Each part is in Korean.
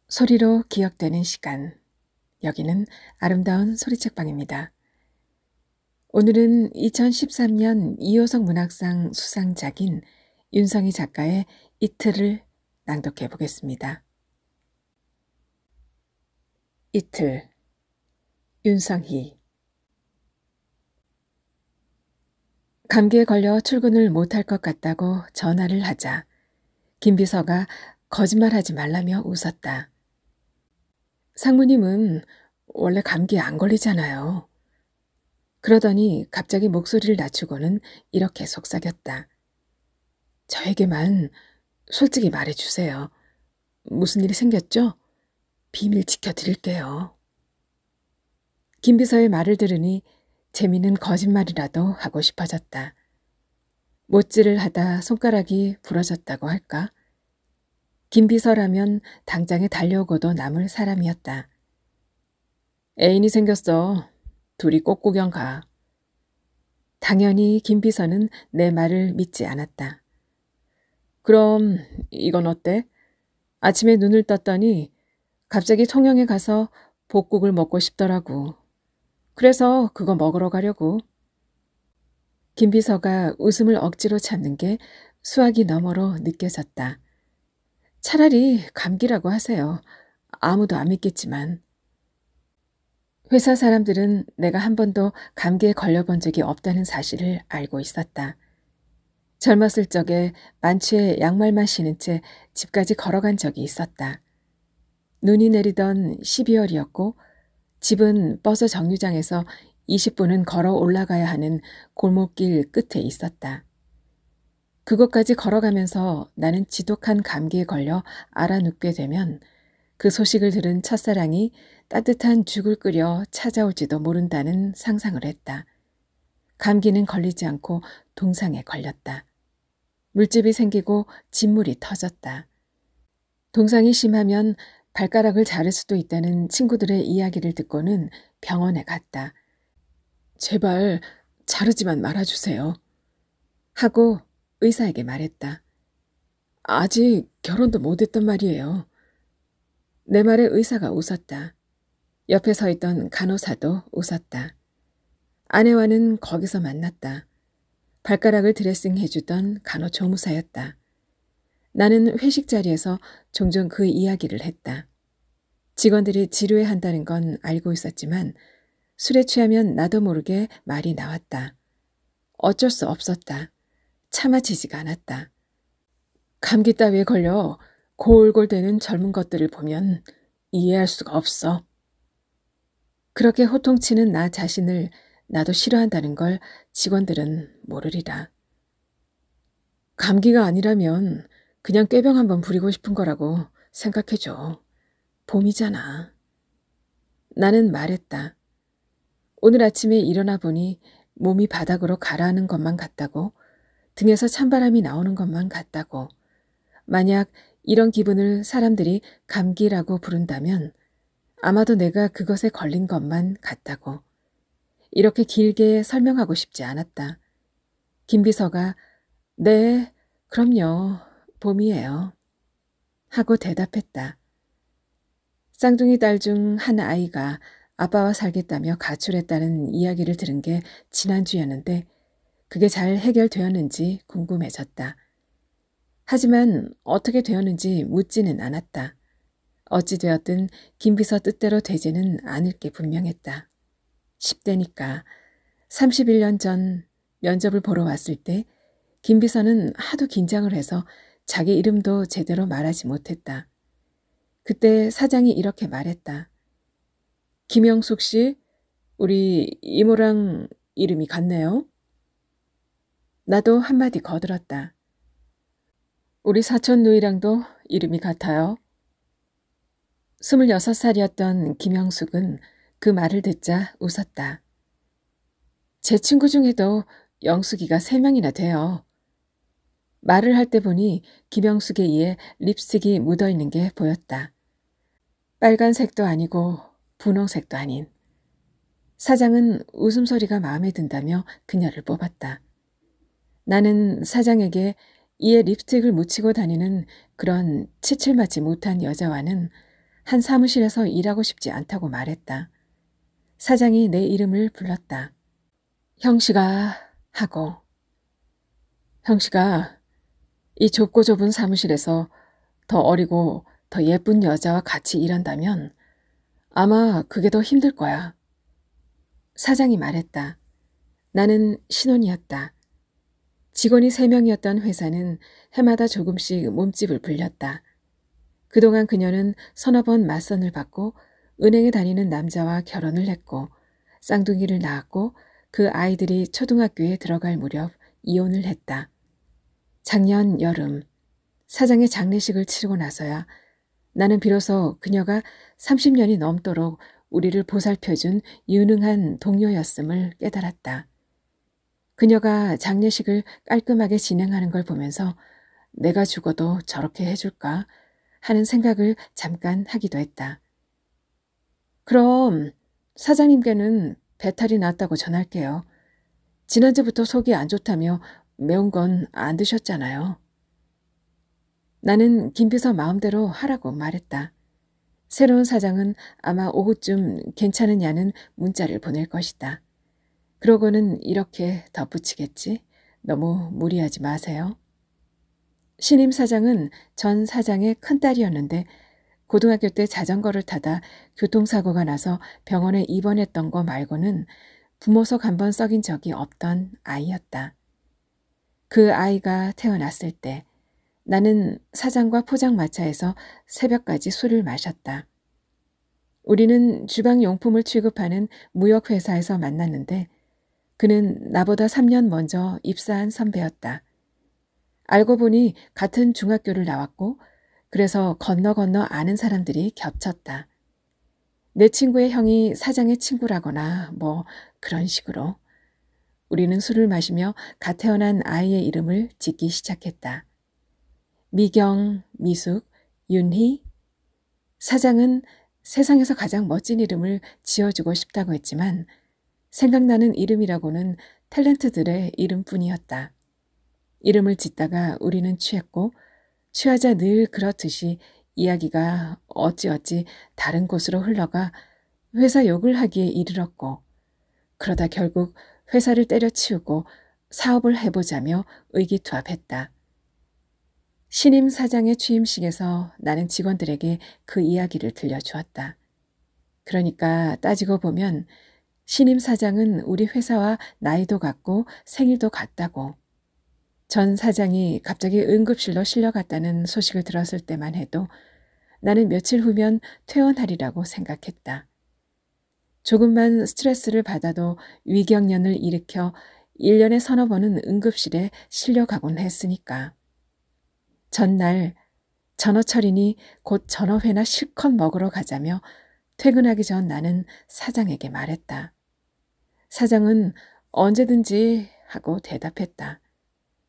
소리로 기억되는 시간. 여기는 아름다운 소리책방입니다. 오늘은 2013년 이호석 문학상 수상작인 윤성희 작가의 이틀을 낭독해 보겠습니다. 이틀. 윤성희. 감기에 걸려 출근을 못할 것 같다고 전화를 하자 김비서가 거짓말하지 말라며 웃었다. 상무님은 원래 감기에 안 걸리잖아요. 그러더니 갑자기 목소리를 낮추고는 이렇게 속삭였다. 저에게만 솔직히 말해주세요. 무슨 일이 생겼죠? 비밀 지켜드릴게요. 김비서의 말을 들으니 재미는 거짓말이라도 하고 싶어졌다. 못질을 하다 손가락이 부러졌다고 할까? 김비서라면 당장에 달려오고도 남을 사람이었다. 애인이 생겼어. 둘이 꽃구경 가. 당연히 김비서는 내 말을 믿지 않았다. 그럼 이건 어때? 아침에 눈을 떴더니 갑자기 통영에 가서 복국을 먹고 싶더라고. 그래서 그거 먹으러 가려고. 김비서가 웃음을 억지로 참는 게 수화기 너머로 느껴졌다. 차라리 감기라고 하세요. 아무도 안 믿겠지만. 회사 사람들은 내가 한 번도 감기에 걸려본 적이 없다는 사실을 알고 있었다. 젊었을 적에 만취에 양말만 신은 채 집까지 걸어간 적이 있었다. 눈이 내리던 12월이었고 집은 버스 정류장에서 20분은 걸어 올라가야 하는 골목길 끝에 있었다. 그곳까지 걸어가면서 나는 지독한 감기에 걸려 알아눕게 되면 그 소식을 들은 첫사랑이 따뜻한 죽을 끓여 찾아올지도 모른다는 상상을 했다. 감기는 걸리지 않고 동상에 걸렸다. 물집이 생기고 진물이 터졌다. 동상이 심하면 발가락을 자를 수도 있다는 친구들의 이야기를 듣고는 병원에 갔다. 제발 자르지만 말아주세요. 하고 의사에게 말했다. 아직 결혼도 못했단 말이에요. 내 말에 의사가 웃었다. 옆에 서 있던 간호사도 웃었다. 아내와는 거기서 만났다. 발가락을 드레싱해주던 간호조무사였다. 나는 회식 자리에서 종종 그 이야기를 했다. 직원들이 지루해 한다는 건 알고 있었지만 술에 취하면 나도 모르게 말이 나왔다. 어쩔 수 없었다. 참아지지가 않았다. 감기 따위에 걸려 골골대는 젊은 것들을 보면 이해할 수가 없어. 그렇게 호통치는 나 자신을 나도 싫어한다는 걸 직원들은 모르리라. 감기가 아니라면 그냥 꾀병 한번 부리고 싶은 거라고 생각해줘. 봄이잖아. 나는 말했다. 오늘 아침에 일어나 보니 몸이 바닥으로 가라앉는 것만 같다고, 등에서 찬바람이 나오는 것만 같다고, 만약 이런 기분을 사람들이 감기라고 부른다면 아마도 내가 그것에 걸린 것만 같다고. 이렇게 길게 설명하고 싶지 않았다. 김비서가 네, 그럼요. 봄이에요. 하고 대답했다. 쌍둥이 딸 중 한 아이가 아빠와 살겠다며 가출했다는 이야기를 들은 게 지난주였는데 그게 잘 해결되었는지 궁금해졌다. 하지만 어떻게 되었는지 묻지는 않았다. 어찌되었든 김비서 뜻대로 되지는 않을 게 분명했다. 10대니까 31년 전 면접을 보러 왔을 때 김비서는 하도 긴장을 해서 자기 이름도 제대로 말하지 못했다. 그때 사장이 이렇게 말했다. 김영숙 씨, 우리 이모랑 이름이 같네요. 나도 한마디 거들었다. 우리 사촌 누이랑도 이름이 같아요. 26살이었던 김영숙은 그 말을 듣자 웃었다. 제 친구 중에도 영숙이가 3명이나 돼요. 말을 할 때 보니 김영숙의 이에 립스틱이 묻어있는 게 보였다. 빨간색도 아니고 분홍색도 아닌. 사장은 웃음소리가 마음에 든다며 그녀를 뽑았다. 나는 사장에게 이에 립스틱을 묻히고 다니는 그런 칠칠맞지 못한 여자와는 한 사무실에서 일하고 싶지 않다고 말했다. 사장이 내 이름을 불렀다. 형씨가 하고. 형씨가 이 좁고 좁은 사무실에서 더 어리고 더 예쁜 여자와 같이 일한다면 아마 그게 더 힘들 거야. 사장이 말했다. 나는 신혼이었다. 직원이 3명이었던 회사는 해마다 조금씩 몸집을 불렸다. 그동안 그녀는 서너 번 맞선을 받고 은행에 다니는 남자와 결혼을 했고 쌍둥이를 낳았고 그 아이들이 초등학교에 들어갈 무렵 이혼을 했다. 작년 여름 사장의 장례식을 치르고 나서야 나는 비로소 그녀가 30년이 넘도록 우리를 보살펴준 유능한 동료였음을 깨달았다. 그녀가 장례식을 깔끔하게 진행하는 걸 보면서 내가 죽어도 저렇게 해줄까 하는 생각을 잠깐 하기도 했다. 그럼 사장님께는 배탈이 났다고 전할게요. 지난주부터 속이 안 좋다며 매운 건 안 드셨잖아요. 나는 김비서 마음대로 하라고 말했다. 새로운 사장은 아마 오후쯤 괜찮으냐는 문자를 보낼 것이다. 그러고는 이렇게 덧붙이겠지. 너무 무리하지 마세요. 신임 사장은 전 사장의 큰딸이었는데 고등학교 때 자전거를 타다 교통사고가 나서 병원에 입원했던 거 말고는 부모 속 한 번 썩인 적이 없던 아이였다. 그 아이가 태어났을 때 나는 사장과 포장마차에서 새벽까지 술을 마셨다. 우리는 주방용품을 취급하는 무역회사에서 만났는데 그는 나보다 3년 먼저 입사한 선배였다. 알고 보니 같은 중학교를 나왔고 그래서 건너 아는 사람들이 겹쳤다. 내 친구의 형이 사장의 친구라거나 뭐 그런 식으로. 우리는 술을 마시며 갓 태어난 아이의 이름을 짓기 시작했다. 미경, 미숙, 윤희. 사장은 세상에서 가장 멋진 이름을 지어주고 싶다고 했지만 생각나는 이름이라고는 탤런트들의 이름뿐이었다. 이름을 짓다가 우리는 취했고 취하자 늘 그렇듯이 이야기가 어찌어찌 다른 곳으로 흘러가 회사 욕을 하기에 이르렀고 그러다 결국 회사를 때려치우고 사업을 해보자며 의기투합했다. 신임 사장의 취임식에서 나는 직원들에게 그 이야기를 들려주었다. 그러니까 따지고 보면 신임 사장은 우리 회사와 나이도 같고 생일도 같다고. 전 사장이 갑자기 응급실로 실려갔다는 소식을 들었을 때만 해도 나는 며칠 후면 퇴원하리라고 생각했다. 조금만 스트레스를 받아도 위경련을 일으켜 1년에 서너 번은 응급실에 실려가곤 했으니까. 전날 전어철이니 곧 전어회나 실컷 먹으러 가자며 퇴근하기 전 나는 사장에게 말했다. 사장은 언제든지 하고 대답했다.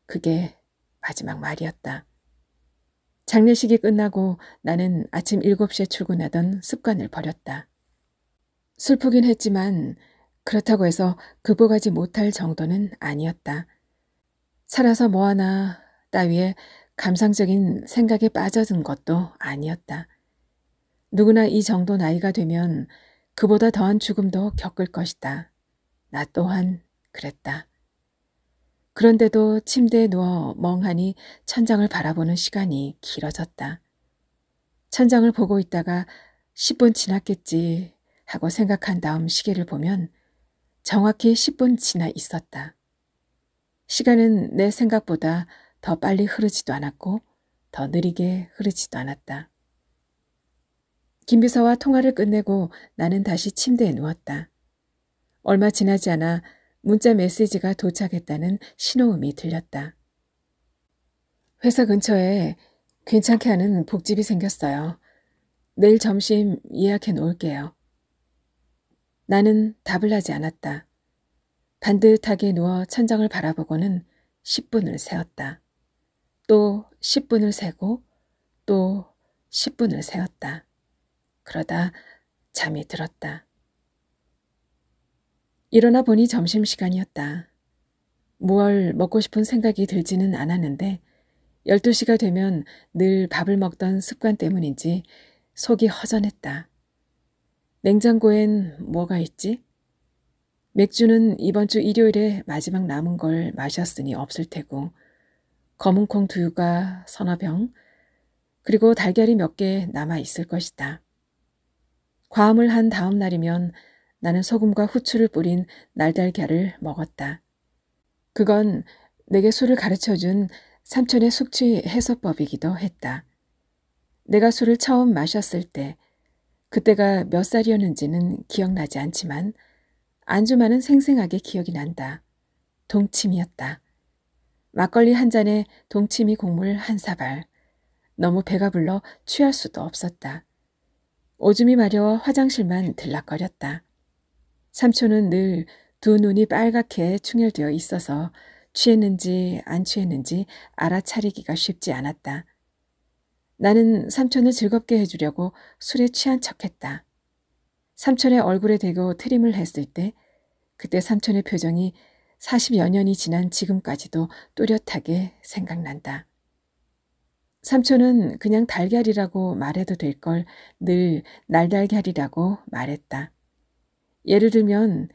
그게 마지막 말이었다. 장례식이 끝나고 나는 아침 7시에 출근하던 습관을 버렸다. 슬프긴 했지만 그렇다고 해서 극복하지 못할 정도는 아니었다. 살아서 뭐하나 따위에 감상적인 생각에 빠져든 것도 아니었다. 누구나 이 정도 나이가 되면 그보다 더한 죽음도 겪을 것이다. 나 또한 그랬다. 그런데도 침대에 누워 멍하니 천장을 바라보는 시간이 길어졌다. 천장을 보고 있다가 10분 지났겠지 하고 생각한 다음 시계를 보면 정확히 10분 지나 있었다. 시간은 내 생각보다 더 빨리 흐르지도 않았고 더 느리게 흐르지도 않았다. 김비서와 통화를 끝내고 나는 다시 침대에 누웠다. 얼마 지나지 않아 문자 메시지가 도착했다는 신호음이 들렸다. 회사 근처에 괜찮게 하는 복집이 생겼어요. 내일 점심 예약해 놓을게요. 나는 답을 하지 않았다. 반듯하게 누워 천장을 바라보고는 10분을 세었다. 또 10분을 세고 또 10분을 세었다. 그러다 잠이 들었다. 일어나 보니 점심시간이었다. 무얼 먹고 싶은 생각이 들지는 않았는데 12시가 되면 늘 밥을 먹던 습관 때문인지 속이 허전했다. 냉장고엔 뭐가 있지? 맥주는 이번 주 일요일에 마지막 남은 걸 마셨으니 없을 테고, 검은콩 두유가 서너 병, 그리고 달걀이 몇 개 남아 있을 것이다. 과음을 한 다음 날이면 나는 소금과 후추를 뿌린 날달걀을 먹었다. 그건 내게 술을 가르쳐준 삼촌의 숙취 해소법이기도 했다. 내가 술을 처음 마셨을 때, 그때가 몇 살이었는지는 기억나지 않지만 안주만은 생생하게 기억이 난다. 동침이었다. 막걸리 한 잔에 동치미 국물 한 사발. 너무 배가 불러 취할 수도 없었다. 오줌이 마려워 화장실만 들락거렸다. 삼촌은 늘 두 눈이 빨갛게 충혈되어 있어서 취했는지 안 취했는지 알아차리기가 쉽지 않았다. 나는 삼촌을 즐겁게 해주려고 술에 취한 척했다. 삼촌의 얼굴에 대고 트림을 했을 때 그때 삼촌의 표정이 40여 년이 지난 지금까지도 또렷하게 생각난다. 삼촌은 그냥 달걀이라고 말해도 될 걸 늘 날달걀이라고 말했다. 예를 들면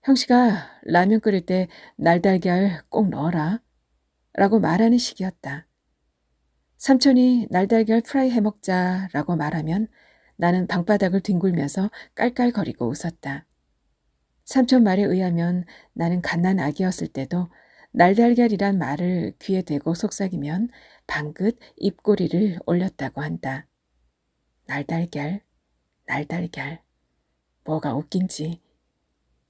형씨가 라면 끓일 때 날달걀 꼭 넣어라 라고 말하는 식이었다. 삼촌이 날달걀 프라이 해먹자 라고 말하면 나는 방바닥을 뒹굴면서 깔깔거리고 웃었다. 삼촌 말에 의하면 나는 갓난 아기였을 때도 날달걀이란 말을 귀에 대고 속삭이면 방긋 입꼬리를 올렸다고 한다. 날달걀, 날달걀. 뭐가 웃긴지.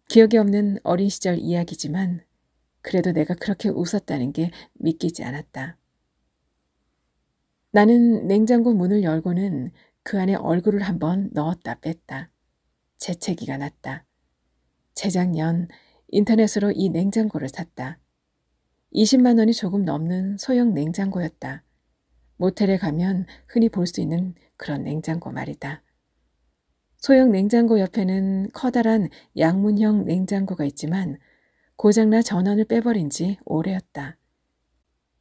기억이 없는 어린 시절 이야기지만 그래도 내가 그렇게 웃었다는 게 믿기지 않았다. 나는 냉장고 문을 열고는 그 안에 얼굴을 한번 넣었다 뺐다. 재채기가 났다. 재작년 인터넷으로 이 냉장고를 샀다. 20만 원이 조금 넘는 소형 냉장고였다. 모텔에 가면 흔히 볼 수 있는 그런 냉장고 말이다. 소형 냉장고 옆에는 커다란 양문형 냉장고가 있지만 고장나 전원을 빼버린 지 오래였다.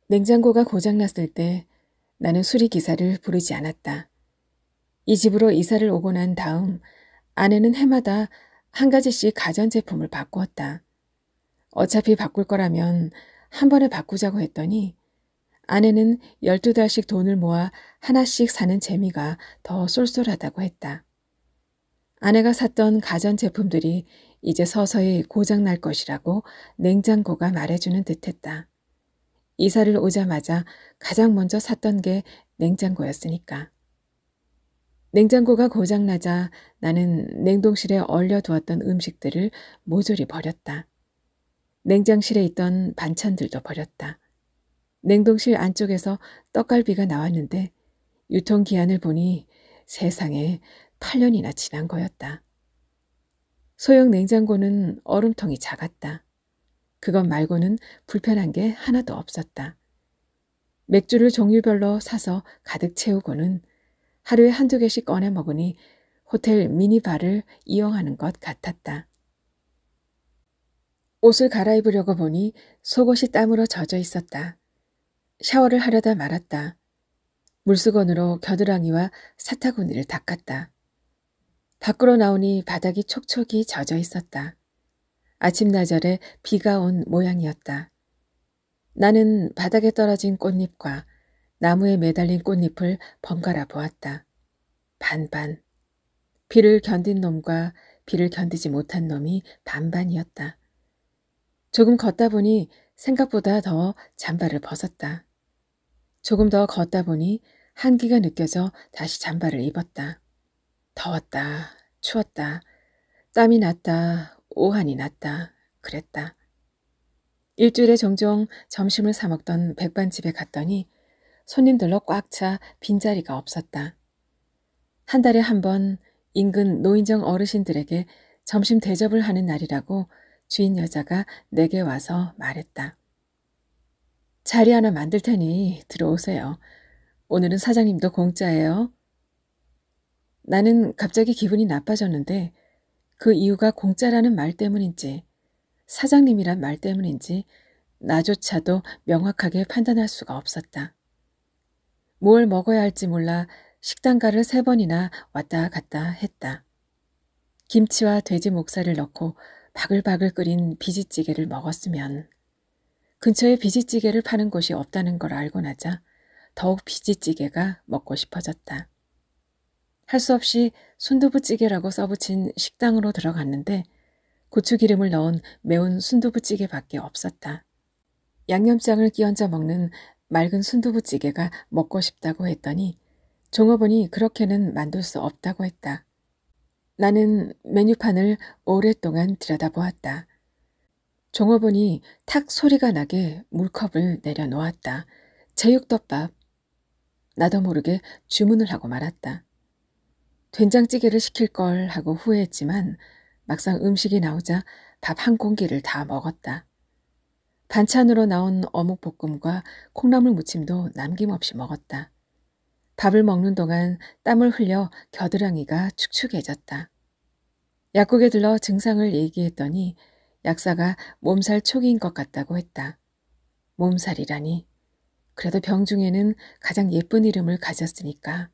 냉장고가 고장났을 때 나는 수리기사를 부르지 않았다. 이 집으로 이사를 오고 난 다음 아내는 해마다 한 가지씩 가전제품을 바꾸었다. 어차피 바꿀 거라면 한 번에 바꾸자고 했더니 아내는 12달씩 돈을 모아 하나씩 사는 재미가 더 쏠쏠하다고 했다. 아내가 샀던 가전제품들이 이제 서서히 고장날 것이라고 냉장고가 말해주는 듯했다. 이사를 오자마자 가장 먼저 샀던 게 냉장고였으니까. 냉장고가 고장나자 나는 냉동실에 얼려두었던 음식들을 모조리 버렸다. 냉장실에 있던 반찬들도 버렸다. 냉동실 안쪽에서 떡갈비가 나왔는데 유통기한을 보니 세상에 8년이나 지난 거였다. 소형 냉장고는 얼음통이 작았다. 그것 말고는 불편한 게 하나도 없었다. 맥주를 종류별로 사서 가득 채우고는 하루에 한두 개씩 꺼내 먹으니 호텔 미니바를 이용하는 것 같았다. 옷을 갈아입으려고 보니 속옷이 땀으로 젖어 있었다. 샤워를 하려다 말았다. 물수건으로 겨드랑이와 사타구니를 닦았다. 밖으로 나오니 바닥이 촉촉이 젖어 있었다. 아침나절에 비가 온 모양이었다. 나는 바닥에 떨어진 꽃잎과 나무에 매달린 꽃잎을 번갈아 보았다. 반반. 비를 견딘 놈과 비를 견디지 못한 놈이 반반이었다. 조금 걷다 보니 생각보다 더 잠바를 벗었다. 조금 더 걷다 보니 한기가 느껴져 다시 잠바를 입었다. 더웠다. 추웠다. 땀이 났다. 오한이 났다. 그랬다. 일주일에 종종 점심을 사 먹던 백반집에 갔더니 손님들로 꽉 차 빈자리가 없었다. 한 달에 한 번 인근 노인정 어르신들에게 점심 대접을 하는 날이라고 주인 여자가 내게 와서 말했다. 자리 하나 만들 테니 들어오세요. 오늘은 사장님도 공짜예요. 나는 갑자기 기분이 나빠졌는데 그 이유가 공짜라는 말 때문인지 사장님이란 말 때문인지 나조차도 명확하게 판단할 수가 없었다. 뭘 먹어야 할지 몰라 식당가를 3번이나 왔다 갔다 했다. 김치와 돼지 목살을 넣고 바글바글 끓인 비지찌개를 먹었으면 근처에 비지찌개를 파는 곳이 없다는 걸 알고 나자 더욱 비지찌개가 먹고 싶어졌다. 할 수 없이 순두부찌개라고 써붙인 식당으로 들어갔는데 고추기름을 넣은 매운 순두부찌개밖에 없었다. 양념장을 끼얹어 먹는 맑은 순두부찌개가 먹고 싶다고 했더니 종업원이 그렇게는 만들 수 없다고 했다. 나는 메뉴판을 오랫동안 들여다보았다. 종업원이 탁 소리가 나게 물컵을 내려놓았다. 제육덮밥. 나도 모르게 주문을 하고 말았다. 된장찌개를 시킬 걸 하고 후회했지만 막상 음식이 나오자 밥 한 공기를 다 먹었다. 반찬으로 나온 어묵볶음과 콩나물 무침도 남김없이 먹었다. 밥을 먹는 동안 땀을 흘려 겨드랑이가 축축해졌다. 약국에 들러 증상을 얘기했더니 약사가 몸살 초기인 것 같다고 했다. 몸살이라니. 그래도 병 중에는 가장 예쁜 이름을 가졌으니까.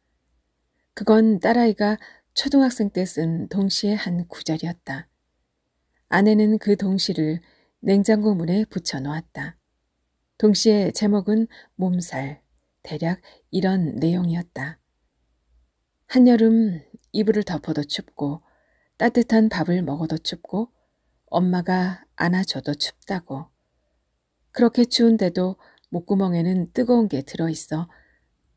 그건 딸아이가 초등학생 때 쓴 동시의 한 구절이었다. 아내는 그 동시를 냉장고 문에 붙여놓았다. 동시의 제목은 몸살, 대략 이런 내용이었다. 한여름 이불을 덮어도 춥고 따뜻한 밥을 먹어도 춥고 엄마가 안아줘도 춥다고. 그렇게 추운데도 목구멍에는 뜨거운 게 들어있어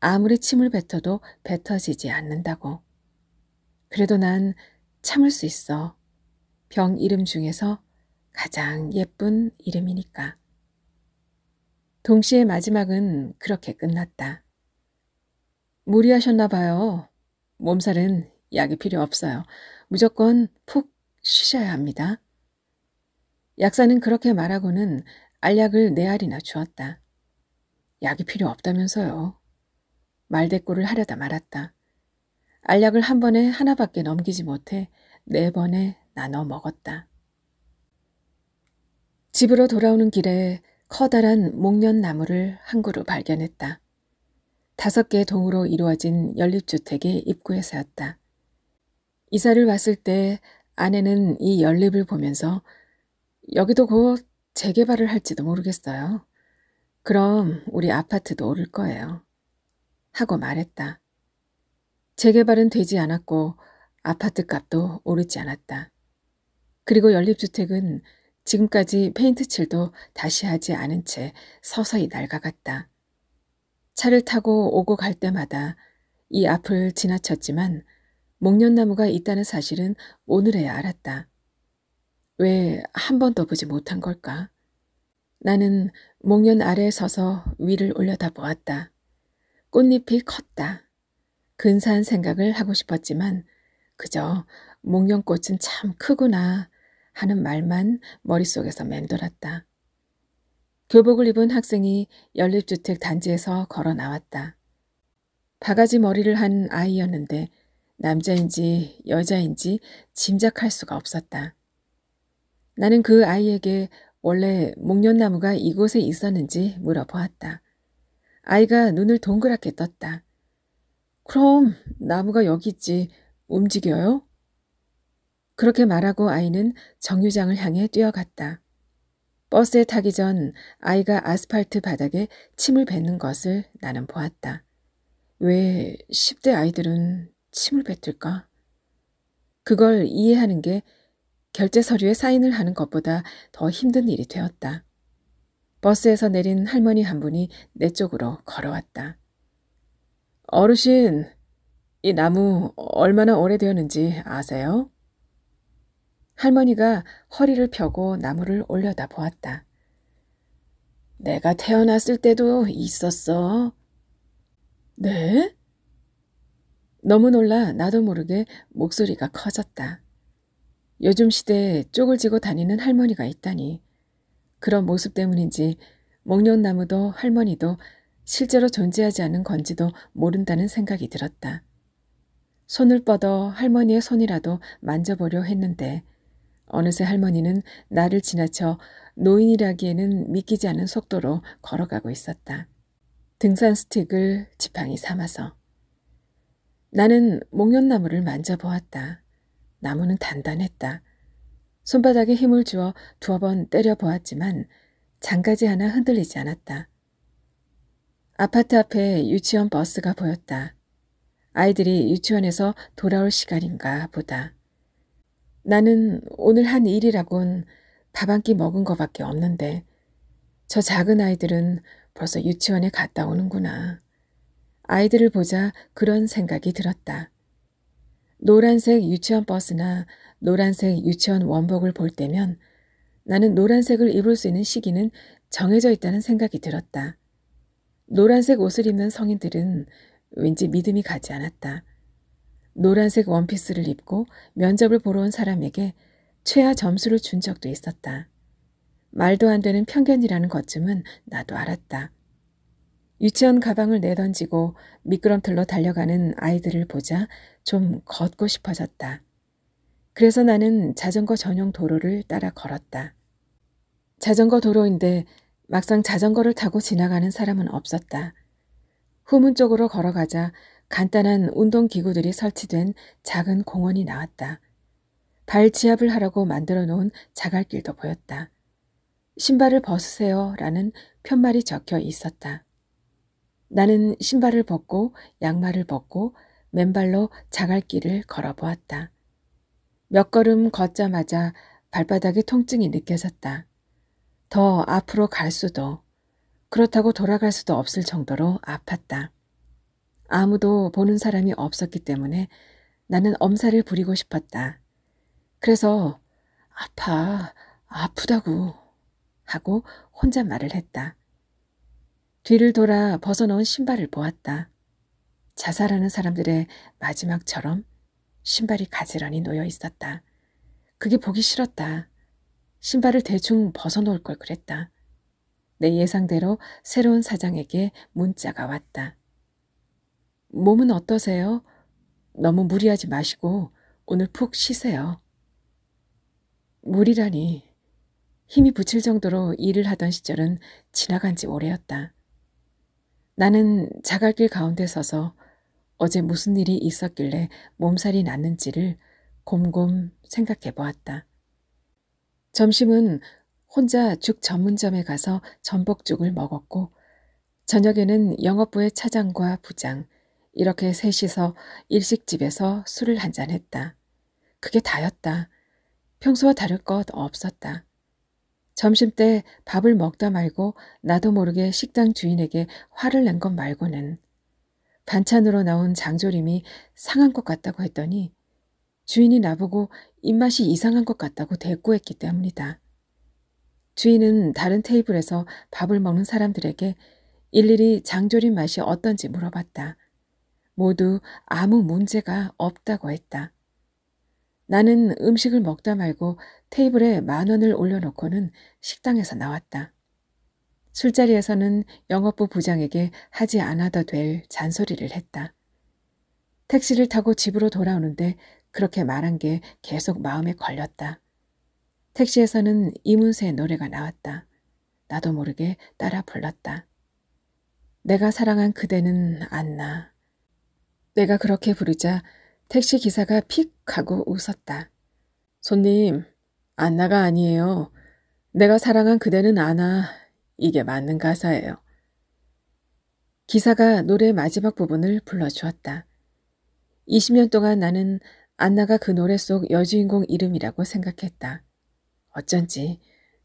아무리 침을 뱉어도 뱉어지지 않는다고. 그래도 난 참을 수 있어. 병 이름 중에서 가장 예쁜 이름이니까. 동시의 마지막은 그렇게 끝났다. 무리하셨나 봐요. 몸살은 약이 필요 없어요. 무조건 푹 쉬셔야 합니다. 약사는 그렇게 말하고는 알약을 4알이나 주었다. 약이 필요 없다면서요. 말대꾸를 하려다 말았다. 알약을 한 번에 하나밖에 넘기지 못해 4번에 나눠 먹었다. 집으로 돌아오는 길에 커다란 목련나무를 한 그루 발견했다. 5개의 동으로 이루어진 연립주택의 입구에 서였다. 이사를 왔을 때 아내는 이 연립을 보면서 여기도 곧 재개발을 할지도 모르겠어요. 그럼 우리 아파트도 오를 거예요. 하고 말했다. 재개발은 되지 않았고 아파트 값도 오르지 않았다. 그리고 연립주택은 지금까지 페인트 칠도 다시 하지 않은 채 서서히 낡아갔다. 차를 타고 오고 갈 때마다 이 앞을 지나쳤지만 목련나무가 있다는 사실은 오늘에야 알았다. 왜 한 번도 보지 못한 걸까? 나는 목련 아래에 서서 위를 올려다보았다. 꽃잎이 컸다. 근사한 생각을 하고 싶었지만 그저 목련꽃은 참 크구나 하는 말만 머릿속에서 맴돌았다. 교복을 입은 학생이 연립주택 단지에서 걸어 나왔다. 바가지 머리를 한 아이였는데 남자인지 여자인지 짐작할 수가 없었다. 나는 그 아이에게 원래 목련나무가 이곳에 있었는지 물어보았다. 아이가 눈을 동그랗게 떴다. 그럼 나무가 여기 있지 움직여요? 그렇게 말하고 아이는 정류장을 향해 뛰어갔다. 버스에 타기 전 아이가 아스팔트 바닥에 침을 뱉는 것을 나는 보았다. 왜 10대 아이들은 침을 뱉을까? 그걸 이해하는 게 결제 서류에 사인을 하는 것보다 더 힘든 일이 되었다. 버스에서 내린 할머니 한 분이 내 쪽으로 걸어왔다. 어르신, 이 나무 얼마나 오래되었는지 아세요? 할머니가 허리를 펴고 나무를 올려다 보았다. 내가 태어났을 때도 있었어. 네? 너무 놀라 나도 모르게 목소리가 커졌다. 요즘 시대에 쪽을 지고 다니는 할머니가 있다니. 그런 모습 때문인지 목련나무도 할머니도 실제로 존재하지 않는 건지도 모른다는 생각이 들었다. 손을 뻗어 할머니의 손이라도 만져보려 했는데 어느새 할머니는 나를 지나쳐 노인이라기에는 믿기지 않는 속도로 걸어가고 있었다. 등산 스틱을 지팡이 삼아서. 나는 목련나무를 만져보았다. 나무는 단단했다. 손바닥에 힘을 주어 두어 번 때려보았지만 장가지 하나 흔들리지 않았다. 아파트 앞에 유치원 버스가 보였다. 아이들이 유치원에서 돌아올 시간인가 보다. 나는 오늘 한 일이라곤 밥 한 끼 먹은 거밖에 없는데 저 작은 아이들은 벌써 유치원에 갔다 오는구나. 아이들을 보자 그런 생각이 들었다. 노란색 유치원 버스나 노란색 유치원 원복을 볼 때면 나는 노란색을 입을 수 있는 시기는 정해져 있다는 생각이 들었다. 노란색 옷을 입는 성인들은 왠지 믿음이 가지 않았다. 노란색 원피스를 입고 면접을 보러 온 사람에게 최하 점수를 준 적도 있었다. 말도 안 되는 편견이라는 것쯤은 나도 알았다. 유치원 가방을 내던지고 미끄럼틀로 달려가는 아이들을 보자 좀 걷고 싶어졌다. 그래서 나는 자전거 전용 도로를 따라 걸었다. 자전거 도로인데 막상 자전거를 타고 지나가는 사람은 없었다. 후문 쪽으로 걸어가자 간단한 운동기구들이 설치된 작은 공원이 나왔다. 발지압을 하라고 만들어 놓은 자갈길도 보였다. 신발을 벗으세요 라는 편말이 적혀 있었다. 나는 신발을 벗고 양말을 벗고 맨발로 자갈길을 걸어보았다. 몇 걸음 걷자마자 발바닥에 통증이 느껴졌다. 더 앞으로 갈 수도 그렇다고 돌아갈 수도 없을 정도로 아팠다. 아무도 보는 사람이 없었기 때문에 나는 엄살을 부리고 싶었다. 그래서 아프다고 하고 혼잣말을 했다. 뒤를 돌아 벗어놓은 신발을 보았다. 자살하는 사람들의 마지막처럼 신발이 가지런히 놓여 있었다. 그게 보기 싫었다. 신발을 대충 벗어놓을 걸 그랬다. 내 예상대로 새로운 사장에게 문자가 왔다. 몸은 어떠세요? 너무 무리하지 마시고 오늘 푹 쉬세요. 무리라니. 힘이 붙일 정도로 일을 하던 시절은 지나간 지 오래였다. 나는 자갈길 가운데 서서 어제 무슨 일이 있었길래 몸살이 났는지를 곰곰 생각해 보았다. 점심은 혼자 죽 전문점에 가서 전복죽을 먹었고 저녁에는 영업부의 차장과 부장 이렇게 셋이서 일식집에서 술을 한잔 했다. 그게 다였다. 평소와 다를 것 없었다. 점심때 밥을 먹다 말고 나도 모르게 식당 주인에게 화를 낸 것 말고는 반찬으로 나온 장조림이 상한 것 같다고 했더니 주인이 나보고 입맛이 이상한 것 같다고 대꾸했기 때문이다. 주인은 다른 테이블에서 밥을 먹는 사람들에게 일일이 장조림 맛이 어떤지 물어봤다. 모두 아무 문제가 없다고 했다. 나는 음식을 먹다 말고 테이블에 10,000원을 올려놓고는 식당에서 나왔다. 술자리에서는 영업부 부장에게 하지 않아도 될 잔소리를 했다. 택시를 타고 집으로 돌아오는데 그렇게 말한 게 계속 마음에 걸렸다. 택시에서는 이문세의 노래가 나왔다. 나도 모르게 따라 불렀다. 내가 사랑한 그대는 안나. 내가 그렇게 부르자 택시 기사가 픽 하고 웃었다. 손님, 안나가 아니에요. 내가 사랑한 그대는 아나. 이게 맞는 가사예요. 기사가 노래 마지막 부분을 불러주었다. 20년 동안 나는 안나가 그 노래 속 여주인공 이름이라고 생각했다. 어쩐지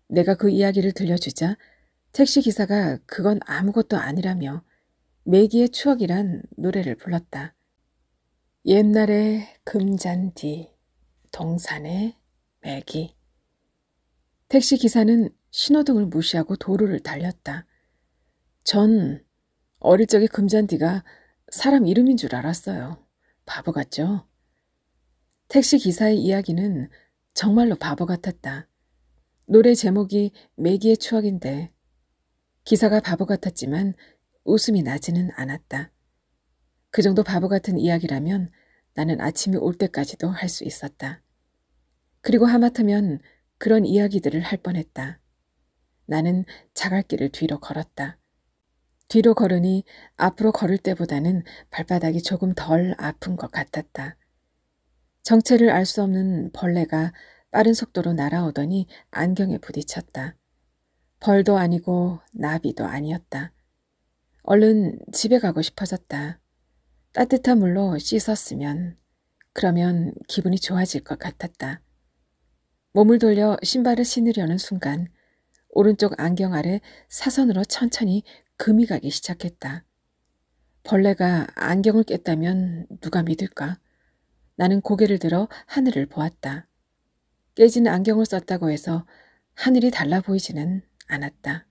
내가 그 이야기를 들려주자 택시 기사가 그건 아무것도 아니라며 매기의 추억이란 노래를 불렀다. 옛날에 금잔디, 동산의 매기. 택시 기사는 신호등을 무시하고 도로를 달렸다. 전 어릴 적에 금잔디가 사람 이름인 줄 알았어요. 바보 같죠? 택시 기사의 이야기는 정말로 바보 같았다. 노래 제목이 매기의 추억인데 기사가 바보 같았지만 웃음이 나지는 않았다. 그 정도 바보 같은 이야기라면 나는 아침이 올 때까지도 할 수 있었다. 그리고 하마터면 그런 이야기들을 할 뻔했다. 나는 자갈길을 뒤로 걸었다. 뒤로 걸으니 앞으로 걸을 때보다는 발바닥이 조금 덜 아픈 것 같았다. 정체를 알 수 없는 벌레가 빠른 속도로 날아오더니 안경에 부딪혔다. 벌도 아니고 나비도 아니었다. 얼른 집에 가고 싶어졌다. 따뜻한 물로 씻었으면, 그러면 기분이 좋아질 것 같았다. 몸을 돌려 신발을 신으려는 순간 오른쪽 안경 아래 사선으로 천천히 금이 가기 시작했다. 벌레가 안경을 깼다면 누가 믿을까? 나는 고개를 들어 하늘을 보았다. 깨진 안경을 썼다고 해서 하늘이 달라 보이지는 않았다.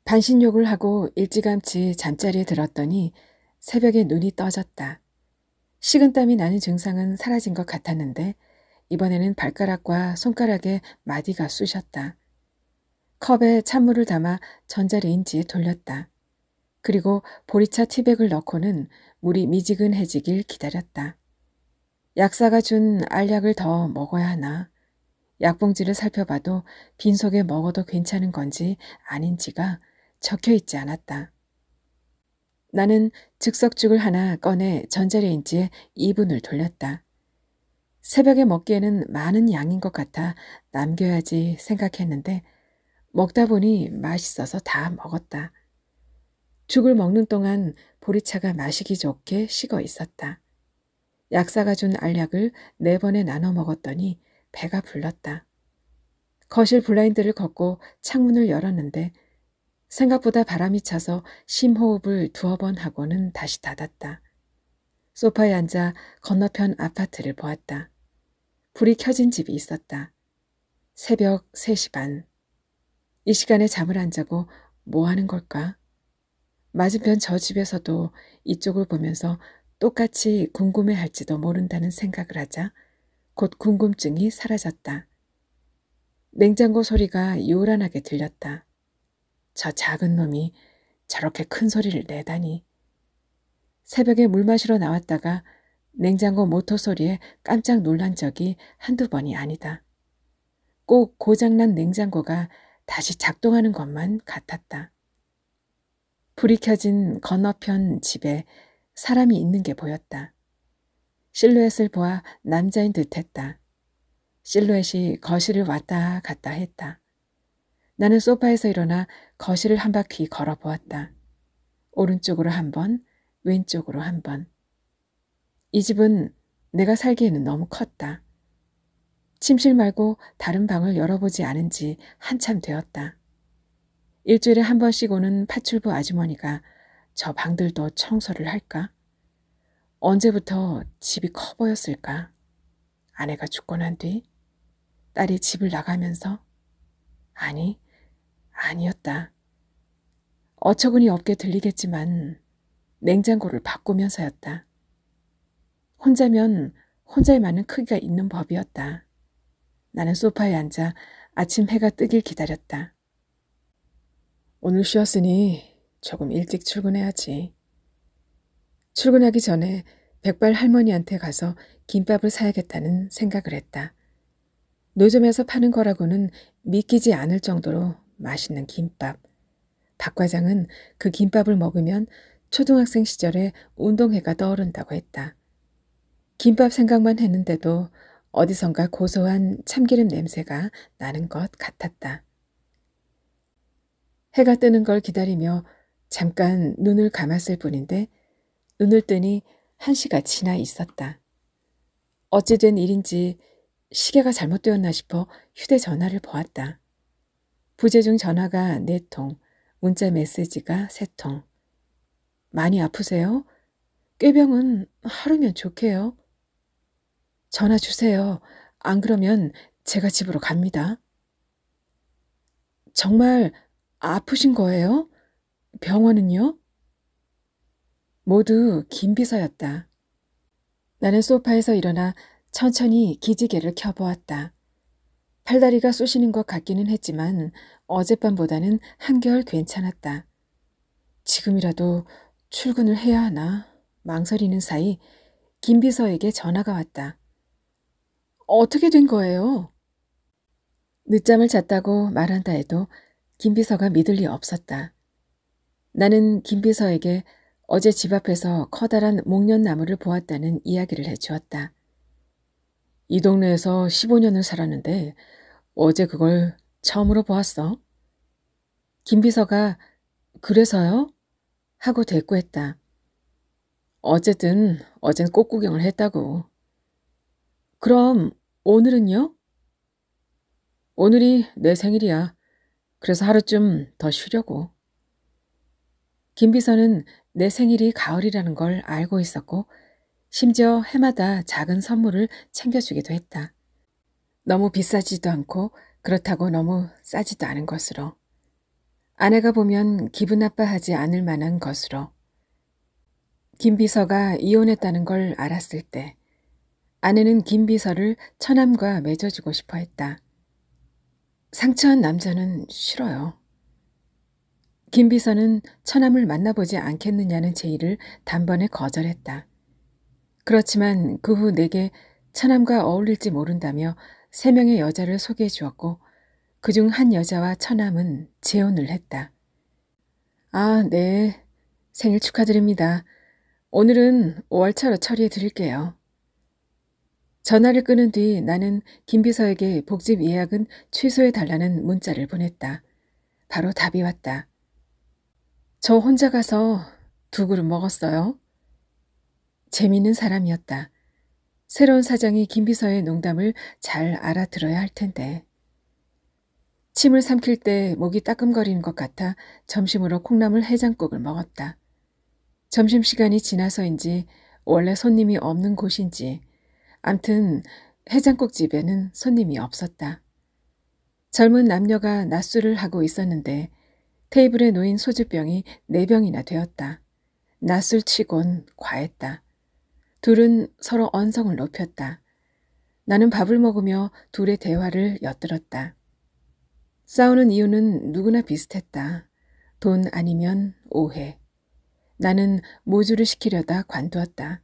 반신욕을 하고 일찌감치 잠자리에 들었더니 새벽에 눈이 떠졌다. 식은땀이 나는 증상은 사라진 것 같았는데 이번에는 발가락과 손가락에 마디가 쑤셨다. 컵에 찬물을 담아 전자레인지에 돌렸다. 그리고 보리차 티백을 넣고는 물이 미지근해지길 기다렸다. 약사가 준 알약을 더 먹어야 하나? 약봉지를 살펴봐도 빈속에 먹어도 괜찮은 건지 아닌지가 적혀 있지 않았다. 나는 즉석죽을 하나 꺼내 전자레인지에 2분을 돌렸다. 새벽에 먹기에는 많은 양인 것 같아 남겨야지 생각했는데 먹다 보니 맛있어서 다 먹었다. 죽을 먹는 동안 보리차가 마시기 좋게 식어 있었다. 약사가 준 알약을 4번에 나눠 먹었더니 배가 불렀다. 거실 블라인드를 걷고 창문을 열었는데 생각보다 바람이 차서 심호흡을 2번 하고는 다시 닫았다. 소파에 앉아 건너편 아파트를 보았다. 불이 켜진 집이 있었다. 새벽 3시 반. 이 시간에 잠을 안 자고 뭐 하는 걸까? 맞은편 저 집에서도 이쪽을 보면서 똑같이 궁금해할지도 모른다는 생각을 하자 곧 궁금증이 사라졌다. 냉장고 소리가 요란하게 들렸다. 저 작은 놈이 저렇게 큰 소리를 내다니. 새벽에 물 마시러 나왔다가 냉장고 모터 소리에 깜짝 놀란 적이 한두 번이 아니다. 꼭 고장난 냉장고가 다시 작동하는 것만 같았다. 불이 켜진 건너편 집에 사람이 있는 게 보였다. 실루엣을 보아 남자인 듯했다. 실루엣이 거실을 왔다 갔다 했다. 나는 소파에서 일어나 거실을 한 바퀴 걸어보았다. 오른쪽으로 한 번, 왼쪽으로 한 번. 이 집은 내가 살기에는 너무 컸다. 침실 말고 다른 방을 열어보지 않은 지 한참 되었다. 일주일에 한 번씩 오는 파출부 아주머니가 저 방들도 청소를 할까? 언제부터 집이 커 보였을까? 아내가 죽고 난 뒤? 딸이 집을 나가면서? 아니, 아니었다. 어처구니 없게 들리겠지만 냉장고를 바꾸면서였다. 혼자면 혼자에 맞는 크기가 있는 법이었다. 나는 소파에 앉아 아침 해가 뜨길 기다렸다. 오늘 쉬었으니 조금 일찍 출근해야지. 출근하기 전에 백발 할머니한테 가서 김밥을 사야겠다는 생각을 했다. 노점에서 파는 거라고는 믿기지 않을 정도로 맛있는 김밥. 박 과장은 그 김밥을 먹으면 초등학생 시절에 운동회가 떠오른다고 했다. 김밥 생각만 했는데도 어디선가 고소한 참기름 냄새가 나는 것 같았다. 해가 뜨는 걸 기다리며 잠깐 눈을 감았을 뿐인데 눈을 뜨니 1시가 지나 있었다. 어찌된 일인지 시계가 잘못되었나 싶어 휴대전화를 보았다. 부재중 전화가 4통, 문자 메시지가 3통. 많이 아프세요? 꾀병은 하루면 좋게요. 전화 주세요. 안 그러면 제가 집으로 갑니다. 정말 아프신 거예요? 병원은요? 모두 김비서였다. 나는 소파에서 일어나 천천히 기지개를 켜보았다. 팔다리가 쑤시는 것 같기는 했지만 어젯밤보다는 한결 괜찮았다. 지금이라도 출근을 해야 하나 망설이는 사이 김비서에게 전화가 왔다. 어떻게 된 거예요? 늦잠을 잤다고 말한다 해도 김비서가 믿을 리 없었다. 나는 김비서에게 어제 집 앞에서 커다란 목련나무를 보았다는 이야기를 해주었다. 이 동네에서 15년을 살았는데 어제 그걸 처음으로 보았어. 김비서가 그래서요? 하고 대꾸했다. 어쨌든 어젠 꽃구경을 했다고. 그럼 오늘은요? 오늘이 내 생일이야. 그래서 하루쯤 더 쉬려고. 김비서는 내 생일이 가을이라는 걸 알고 있었고 심지어 해마다 작은 선물을 챙겨주기도 했다. 너무 비싸지도 않고 그렇다고 너무 싸지도 않은 것으로. 아내가 보면 기분 나빠하지 않을 만한 것으로. 김비서가 이혼했다는 걸 알았을 때 아내는 김비서를 처남과 맺어주고 싶어 했다. 상처한 남자는 싫어요. 김비서는 처남을 만나보지 않겠느냐는 제의를 단번에 거절했다. 그렇지만 그 후 내게 처남과 어울릴지 모른다며 3명의 여자를 소개해 주었고 그중 한 여자와 처남은 재혼을 했다. 아, 네. 생일 축하드립니다. 오늘은 5월차로 처리해 드릴게요. 전화를 끊은 뒤 나는 김비서에게 복집 예약은 취소해 달라는 문자를 보냈다. 바로 답이 왔다. 저 혼자 가서 2그릇 먹었어요. 재미있는 사람이었다. 새로운 사장이 김비서의 농담을 잘 알아들어야 할 텐데. 침을 삼킬 때 목이 따끔거리는 것 같아 점심으로 콩나물 해장국을 먹었다. 점심시간이 지나서인지 원래 손님이 없는 곳인지 암튼 해장국집에는 손님이 없었다. 젊은 남녀가 낮술을 하고 있었는데 테이블에 놓인 소주병이 4병이나 되었다. 낮술치곤 과했다. 둘은 서로 언성을 높였다. 나는 밥을 먹으며 둘의 대화를 엿들었다. 싸우는 이유는 누구나 비슷했다. 돈 아니면 오해. 나는 모주를 시키려다 관두었다.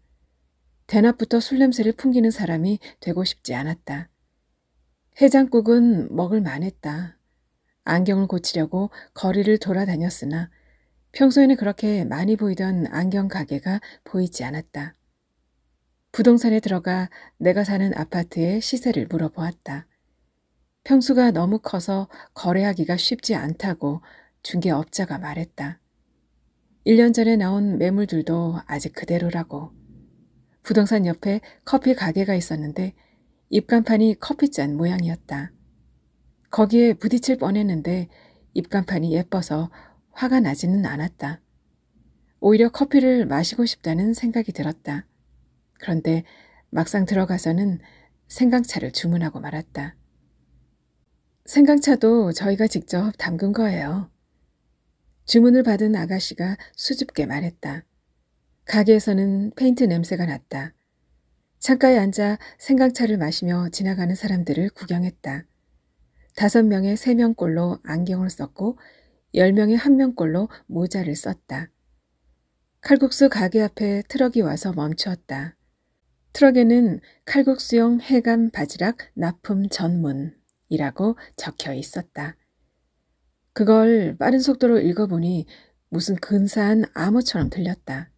대낮부터 술 냄새를 풍기는 사람이 되고 싶지 않았다. 해장국은 먹을 만했다. 안경을 고치려고 거리를 돌아다녔으나 평소에는 그렇게 많이 보이던 안경 가게가 보이지 않았다. 부동산에 들어가 내가 사는 아파트의 시세를 물어보았다. 평수가 너무 커서 거래하기가 쉽지 않다고 중개업자가 말했다. 1년 전에 나온 매물들도 아직 그대로라고. 부동산 옆에 커피 가게가 있었는데 입간판이 커피잔 모양이었다. 거기에 부딪힐 뻔했는데 입간판이 예뻐서 화가 나지는 않았다. 오히려 커피를 마시고 싶다는 생각이 들었다. 그런데 막상 들어가서는 생강차를 주문하고 말았다. 생강차도 저희가 직접 담근 거예요. 주문을 받은 아가씨가 수줍게 말했다. 가게에서는 페인트 냄새가 났다. 창가에 앉아 생강차를 마시며 지나가는 사람들을 구경했다. 5명에 3명꼴로 안경을 썼고 10명에 1명꼴로 모자를 썼다. 칼국수 가게 앞에 트럭이 와서 멈추었다. 트럭에는 칼국수용 해감 바지락 납품 전문이라고 적혀 있었다. 그걸 빠른 속도로 읽어보니 무슨 근사한 암호처럼 들렸다.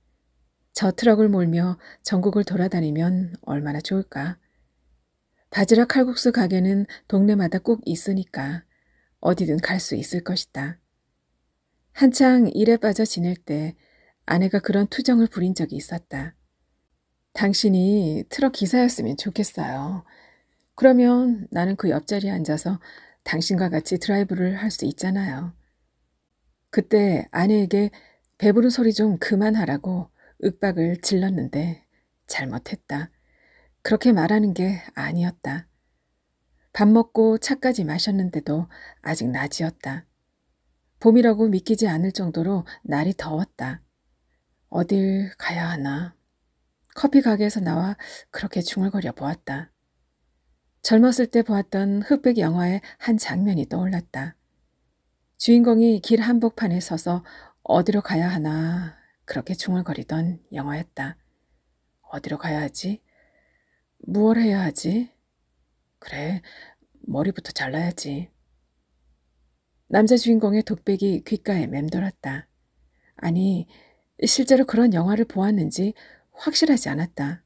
저 트럭을 몰며 전국을 돌아다니면 얼마나 좋을까. 바지락 칼국수 가게는 동네마다 꼭 있으니까 어디든 갈 수 있을 것이다. 한창 일에 빠져 지낼 때 아내가 그런 투정을 부린 적이 있었다. 당신이 트럭 기사였으면 좋겠어요. 그러면 나는 그 옆자리에 앉아서 당신과 같이 드라이브를 할 수 있잖아요. 그때 아내에게 배부른 소리 좀 그만하라고 윽박을 질렀는데 잘못했다. 그렇게 말하는 게 아니었다. 밥 먹고 차까지 마셨는데도 아직 낮이었다. 봄이라고 믿기지 않을 정도로 날이 더웠다. 어딜 가야 하나. 커피 가게에서 나와 그렇게 중얼거려 보았다. 젊었을 때 보았던 흑백 영화의 한 장면이 떠올랐다. 주인공이 길 한복판에 서서 어디로 가야 하나 그렇게 중얼거리던 영화였다. 어디로 가야 하지? 무얼 해야 하지? 그래, 머리부터 잘라야지. 남자 주인공의 독백이 귓가에 맴돌았다. 아니, 실제로 그런 영화를 보았는지 확실하지 않았다.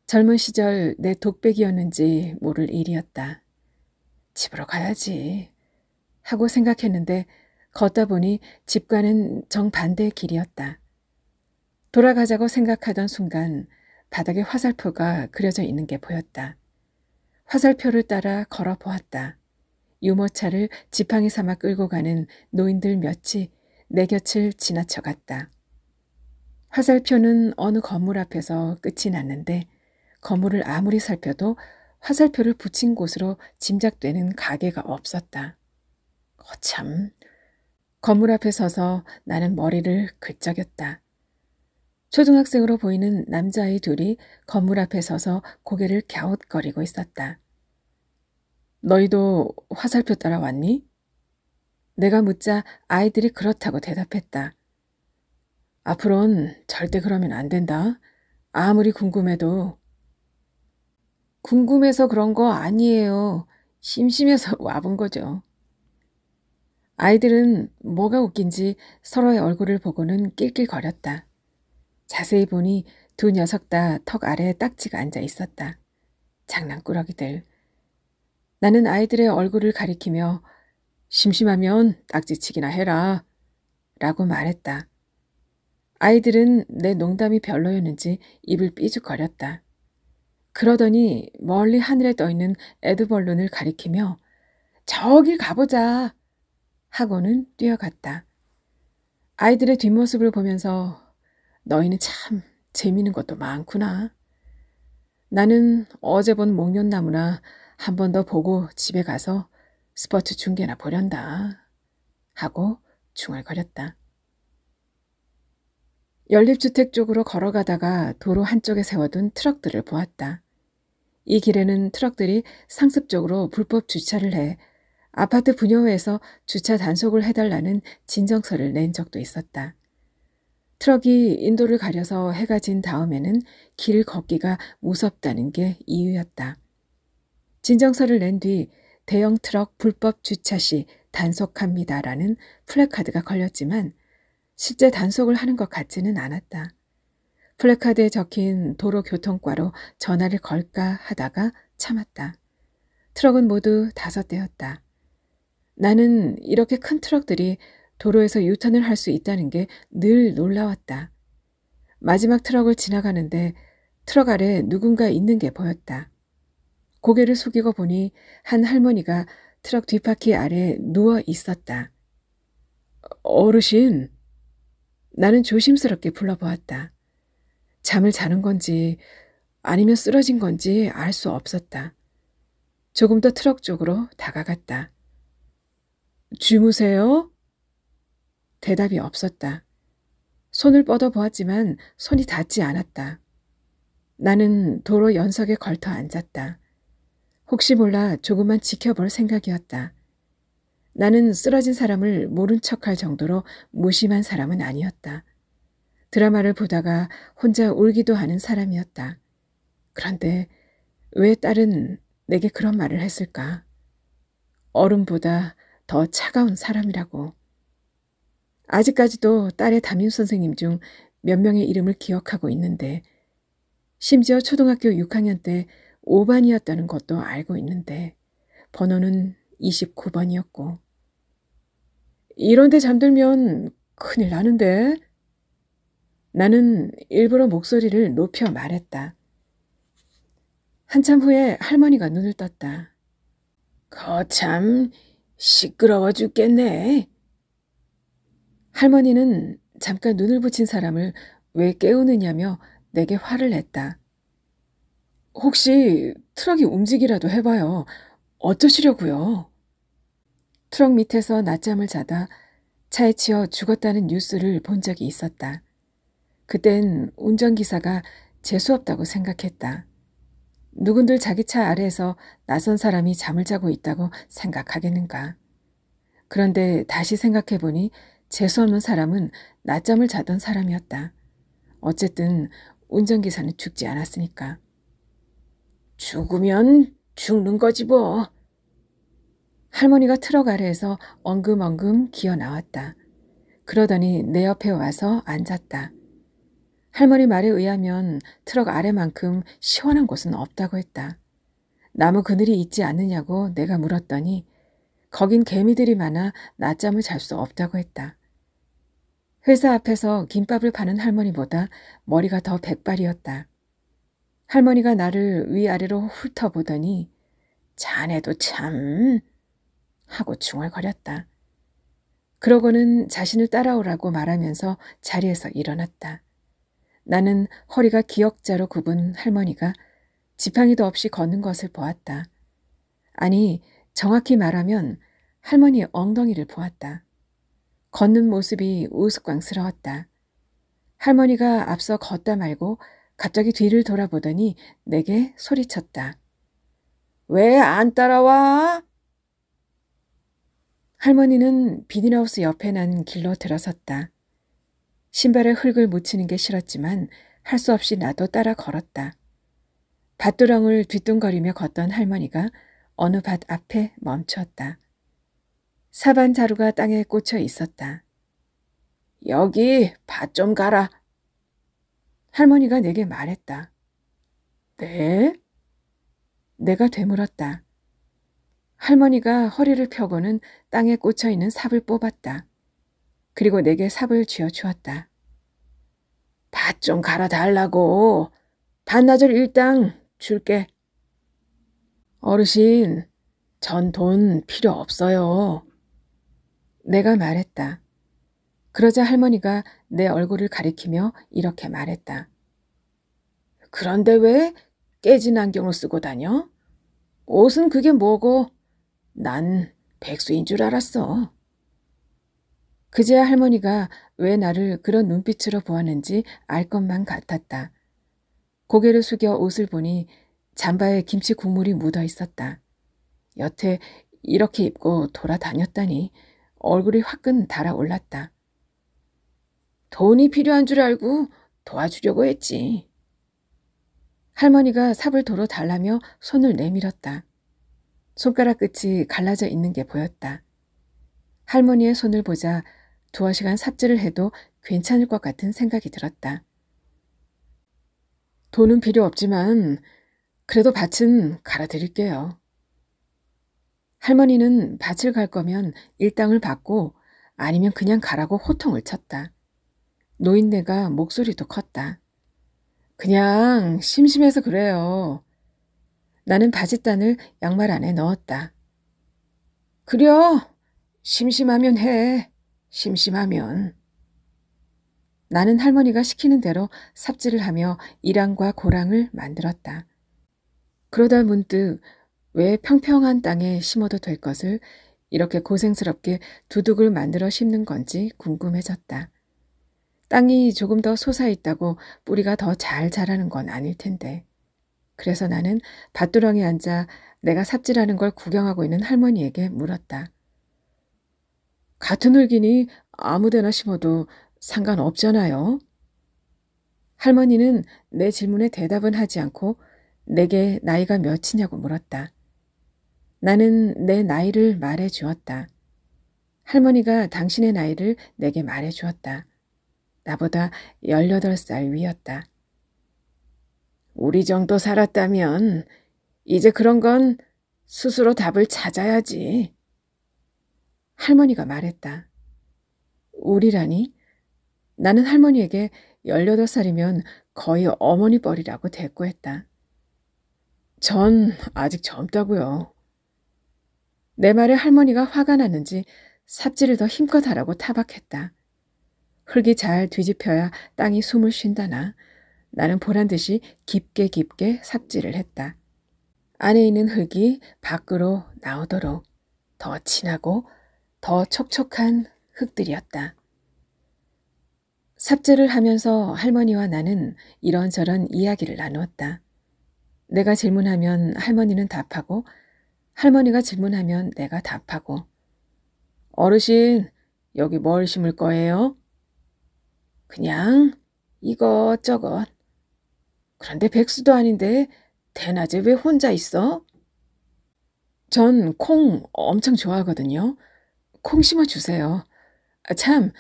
젊은 시절 내 독백이었는지 모를 일이었다. 집으로 가야지 하고 생각했는데 걷다 보니 집과는 정반대의 길이었다. 돌아가자고 생각하던 순간 바닥에 화살표가 그려져 있는 게 보였다. 화살표를 따라 걸어보았다. 유모차를 지팡이 삼아 끌고 가는 노인들 몇이 내 곁을 지나쳐갔다. 화살표는 어느 건물 앞에서 끝이 났는데 건물을 아무리 살펴도 화살표를 붙인 곳으로 짐작되는 가게가 없었다. 거참. 건물 앞에 서서 나는 머리를 긁적였다. 초등학생으로 보이는 남자아이 둘이 건물 앞에 서서 고개를 갸웃거리고 있었다. 너희도 화살표 따라 왔니? 내가 묻자 아이들이 그렇다고 대답했다. 앞으로는 절대 그러면 안 된다. 아무리 궁금해도. 궁금해서 그런 거 아니에요. 심심해서 와본 거죠. 아이들은 뭐가 웃긴지 서로의 얼굴을 보고는 낄낄거렸다. 자세히 보니 두 녀석 다 턱 아래에 딱지가 앉아 있었다. 장난꾸러기들. 나는 아이들의 얼굴을 가리키며 심심하면 딱지치기나 해라 라고 말했다. 아이들은 내 농담이 별로였는지 입을 삐죽거렸다. 그러더니 멀리 하늘에 떠있는 에드벌룬을 가리키며 저길 가보자 하고는 뛰어갔다. 아이들의 뒷모습을 보면서 너희는 참 재미있는 것도 많구나. 나는 어제 본 목련나무나 한 번 더 보고 집에 가서 스포츠 중계나 보련다 하고 중얼거렸다. 연립주택 쪽으로 걸어가다가 도로 한쪽에 세워둔 트럭들을 보았다. 이 길에는 트럭들이 상습적으로 불법 주차를 해 아파트 분여회에서 주차 단속을 해달라는 진정서를 낸 적도 있었다. 트럭이 인도를 가려서 해가 진 다음에는 길 걷기가 무섭다는 게 이유였다. 진정서를 낸 뒤 대형 트럭 불법 주차 시 단속합니다라는 플래카드가 걸렸지만 실제 단속을 하는 것 같지는 않았다. 플래카드에 적힌 도로교통과로 전화를 걸까 하다가 참았다. 트럭은 모두 5대였다. 나는 이렇게 큰 트럭들이 도로에서 유턴을 할 수 있다는 게 늘 놀라웠다. 마지막 트럭을 지나가는데 트럭 아래 누군가 있는 게 보였다. 고개를 숙이고 보니 한 할머니가 트럭 뒷바퀴 아래 누워 있었다. 어르신. 나는 조심스럽게 불러보았다. 잠을 자는 건지 아니면 쓰러진 건지 알 수 없었다. 조금 더 트럭 쪽으로 다가갔다. 주무세요? 대답이 없었다. 손을 뻗어보았지만 손이 닿지 않았다. 나는 도로 연석에 걸터 앉았다. 혹시 몰라 조금만 지켜볼 생각이었다. 나는 쓰러진 사람을 모른 척할 정도로 무심한 사람은 아니었다. 드라마를 보다가 혼자 울기도 하는 사람이었다. 그런데 왜 딸은 내게 그런 말을 했을까? 얼음보다 더 차가운 사람이라고. 아직까지도 딸의 담임 선생님 중 몇 명의 이름을 기억하고 있는데 심지어 초등학교 6학년 때 5반이었다는 것도 알고 있는데 번호는 29번이었고 이런데 잠들면 큰일 나는데. 나는 일부러 목소리를 높여 말했다. 한참 후에 할머니가 눈을 떴다. 거참 시끄러워 죽겠네. 할머니는 잠깐 눈을 붙인 사람을 왜 깨우느냐며 내게 화를 냈다. 혹시 트럭이 움직이라도 해봐요. 어쩌시려고요? 트럭 밑에서 낮잠을 자다 차에 치여 죽었다는 뉴스를 본 적이 있었다. 그땐 운전기사가 재수없다고 생각했다. 누군들 자기 차 아래에서 낯선 사람이 잠을 자고 있다고 생각하겠는가. 그런데 다시 생각해보니 재수없는 사람은 낮잠을 자던 사람이었다. 어쨌든 운전기사는 죽지 않았으니까. 죽으면 죽는 거지 뭐. 할머니가 트럭 아래에서 엉금엉금 기어 나왔다. 그러더니 내 옆에 와서 앉았다. 할머니 말에 의하면 트럭 아래만큼 시원한 곳은 없다고 했다. 나무 그늘이 있지 않느냐고 내가 물었더니 거긴 개미들이 많아 낮잠을 잘 수 없다고 했다. 회사 앞에서 김밥을 파는 할머니보다 머리가 더 백발이었다. 할머니가 나를 위아래로 훑어보더니 자네도 참 하고 중얼거렸다. 그러고는 자신을 따라오라고 말하면서 자리에서 일어났다. 나는 허리가 기역자로 굽은 할머니가 지팡이도 없이 걷는 것을 보았다. 아니, 정확히 말하면 할머니의 엉덩이를 보았다. 걷는 모습이 우스꽝스러웠다. 할머니가 앞서 걷다 말고 갑자기 뒤를 돌아보더니 내게 소리쳤다. 왜 안 따라와? 할머니는 비닐하우스 옆에 난 길로 들어섰다. 신발에 흙을 묻히는 게 싫었지만 할 수 없이 나도 따라 걸었다. 밭두렁을 뒤뚱거리며 걷던 할머니가 어느 밭 앞에 멈추었다. 사반 자루가 땅에 꽂혀 있었다. 여기 밭 좀 가라. 할머니가 내게 말했다. 네? 내가 되물었다. 할머니가 허리를 펴고는 땅에 꽂혀 있는 삽을 뽑았다. 그리고 내게 삽을 쥐어주었다. 밭 좀 갈아달라고. 반나절 일당 줄게. 어르신, 전 돈 필요 없어요. 내가 말했다. 그러자 할머니가 내 얼굴을 가리키며 이렇게 말했다. 그런데 왜 깨진 안경을 쓰고 다녀? 옷은 그게 뭐고? 난 백수인 줄 알았어. 그제야 할머니가 왜 나를 그런 눈빛으로 보았는지 알 것만 같았다. 고개를 숙여 옷을 보니 잠바에 김치 국물이 묻어 있었다. 여태 이렇게 입고 돌아다녔다니 얼굴이 화끈 달아올랐다. 돈이 필요한 줄 알고 도와주려고 했지. 할머니가 삽을 도로 달라며 손을 내밀었다. 손가락 끝이 갈라져 있는 게 보였다. 할머니의 손을 보자 두어 시간 삽질을 해도 괜찮을 것 같은 생각이 들었다. 돈은 필요 없지만 그래도 밭은 갈아드릴게요. 할머니는 밭을 갈 거면 일당을 받고 아니면 그냥 가라고 호통을 쳤다. 노인네가 목소리도 컸다. 그냥 심심해서 그래요. 나는 바짓단을 양말 안에 넣었다. 그려, 심심하면 해. 심심하면. 나는 할머니가 시키는 대로 삽질을 하며 이랑과 고랑을 만들었다. 그러다 문득 왜 평평한 땅에 심어도 될 것을 이렇게 고생스럽게 두둑을 만들어 심는 건지 궁금해졌다. 땅이 조금 더 솟아있다고 뿌리가 더 잘 자라는 건 아닐 텐데. 그래서 나는 밭두렁에 앉아 내가 삽질하는 걸 구경하고 있는 할머니에게 물었다. 같은 흙이니 아무데나 심어도 상관없잖아요. 할머니는 내 질문에 대답은 하지 않고 내게 나이가 몇이냐고 물었다. 나는 내 나이를 말해 주었다. 할머니가 당신의 나이를 내게 말해 주었다. 나보다 18살 위였다. 우리 정도 살았다면 이제 그런 건 스스로 답을 찾아야지. 할머니가 말했다. 우리라니? 나는 할머니에게 18살이면 거의 어머니 뻘이라고 대꾸했다. 전 아직 젊다고요. 내 말에 할머니가 화가 났는지 삽질을 더 힘껏 하라고 타박했다. 흙이 잘 뒤집혀야 땅이 숨을 쉰다나 나는 보란듯이 깊게 깊게 삽질을 했다. 안에 있는 흙이 밖으로 나오도록 더 진하고 더 촉촉한 흙들이었다. 삽질을 하면서 할머니와 나는 이런저런 이야기를 나누었다. 내가 질문하면 할머니는 답하고 할머니가 질문하면 내가 답하고 어르신, 여기 뭘 심을 거예요? 그냥 이것저것. 그런데 백수도 아닌데 대낮에 왜 혼자 있어? 전 콩 엄청 좋아하거든요. 콩 심어주세요. 참,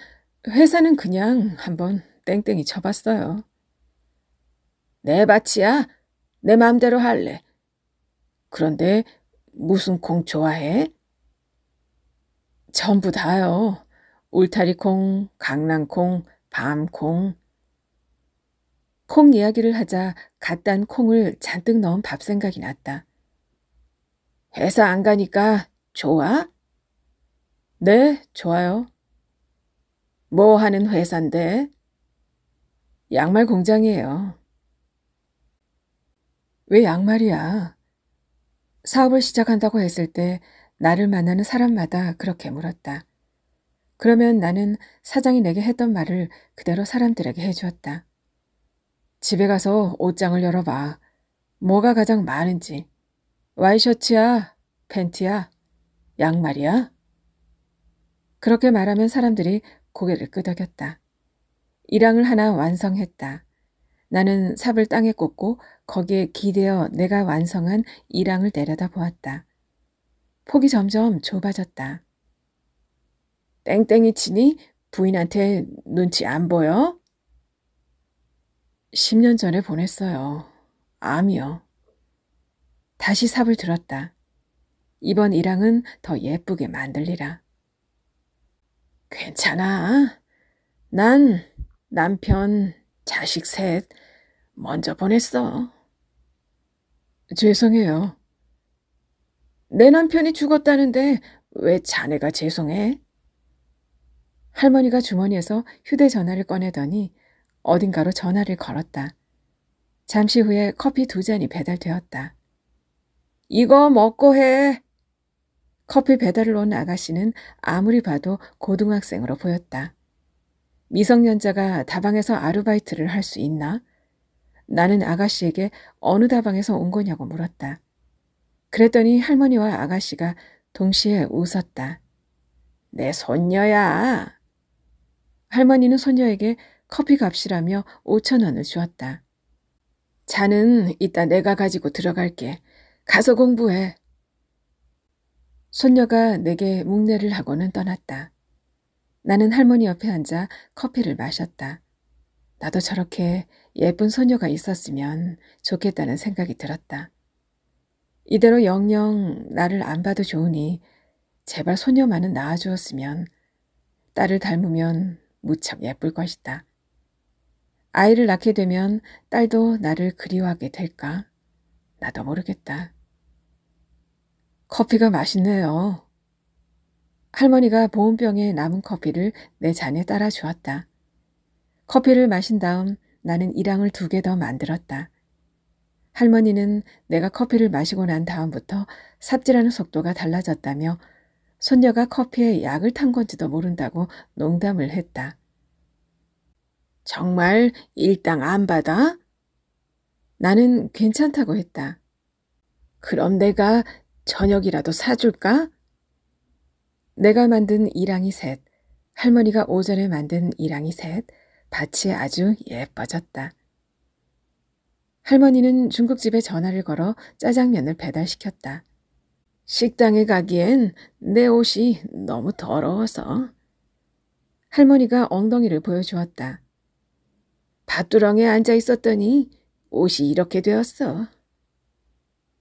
회사는 그냥 한번 땡땡이 쳐봤어요. 내 밭이야. 내 맘대로 할래. 그런데 무슨 콩 좋아해? 전부 다요. 울타리콩, 강낭콩, 밤콩. 콩 이야기를 하자 갓 딴 콩을 잔뜩 넣은 밥 생각이 났다. 회사 안 가니까 좋아? 네, 좋아요. 뭐 하는 회사인데? 양말 공장이에요. 왜 양말이야? 사업을 시작한다고 했을 때 나를 만나는 사람마다 그렇게 물었다. 그러면 나는 사장이 내게 했던 말을 그대로 사람들에게 해주었다. 집에 가서 옷장을 열어봐. 뭐가 가장 많은지. 와이셔츠야? 팬티야? 양말이야? 그렇게 말하면 사람들이 고개를 끄덕였다. 일항을 하나 완성했다. 나는 삽을 땅에 꽂고 거기에 기대어 내가 완성한 일항을 내려다 보았다. 폭이 점점 좁아졌다. 땡땡이 치니 부인한테 눈치 안 보여? 10년 전에 보냈어요. 암이요. 다시 삽을 들었다. 이번 일항은 더 예쁘게 만들리라. 괜찮아. 난 남편, 자식 셋 먼저 보냈어. 죄송해요. 내 남편이 죽었다는데 왜 자네가 죄송해? 할머니가 주머니에서 휴대전화를 꺼내더니 어딘가로 전화를 걸었다. 잠시 후에 커피 2잔이 배달되었다. 이거 먹고 해. 커피 배달을 온 아가씨는 아무리 봐도 고등학생으로 보였다. 미성년자가 다방에서 아르바이트를 할 수 있나? 나는 아가씨에게 어느 다방에서 온 거냐고 물었다. 그랬더니 할머니와 아가씨가 동시에 웃었다. 내 손녀야. 할머니는 손녀에게 커피 값이라며 5,000원을 주었다. 자는 이따 내가 가지고 들어갈게. 가서 공부해. 손녀가 내게 묵례를 하고는 떠났다. 나는 할머니 옆에 앉아 커피를 마셨다. 나도 저렇게 예쁜 손녀가 있었으면 좋겠다는 생각이 들었다. 이대로 영영 나를 안 봐도 좋으니 제발 손녀만은 낳아주었으면 딸을 닮으면 무척 예쁠 것이다. 아이를 낳게 되면 딸도 나를 그리워하게 될까? 나도 모르겠다. 커피가 맛있네요. 할머니가 보온병에 남은 커피를 내 잔에 따라 주었다. 커피를 마신 다음 나는 일항을 2개 더 만들었다. 할머니는 내가 커피를 마시고 난 다음부터 삽질하는 속도가 달라졌다며 손녀가 커피에 약을 탄 건지도 모른다고 농담을 했다. 정말 일당 안 받아? 나는 괜찮다고 했다. 그럼 내가 저녁이라도 사줄까? 내가 만든 일항이 셋, 할머니가 오전에 만든 일항이 셋, 밭이 아주 예뻐졌다. 할머니는 중국집에 전화를 걸어 짜장면을 배달시켰다. 식당에 가기엔 내 옷이 너무 더러워서. 할머니가 엉덩이를 보여주었다. 밭두렁에 앉아 있었더니 옷이 이렇게 되었어.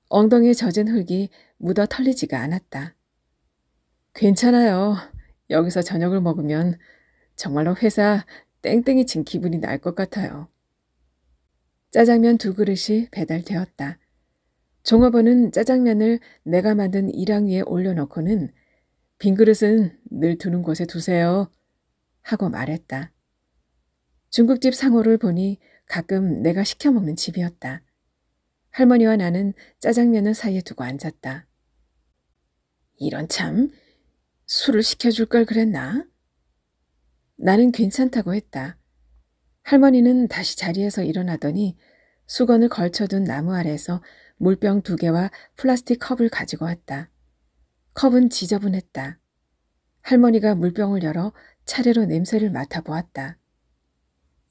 엉덩이에 젖은 흙이 묻어 털리지가 않았다. 괜찮아요. 여기서 저녁을 먹으면 정말로 회사 땡땡이 친 기분이 날 것 같아요. 짜장면 2그릇이 배달되었다. 종업원은 짜장면을 내가 만든 일항 위에 올려놓고는 빈 그릇은 늘 두는 곳에 두세요 하고 말했다. 중국집 상호를 보니 가끔 내가 시켜 먹는 집이었다. 할머니와 나는 짜장면을 사이에 두고 앉았다. 이런 참, 술을 시켜줄 걸 그랬나? 나는 괜찮다고 했다. 할머니는 다시 자리에서 일어나더니 수건을 걸쳐둔 나무 아래에서 물병 2개와 플라스틱 컵을 가지고 왔다. 컵은 지저분했다. 할머니가 물병을 열어 차례로 냄새를 맡아보았다.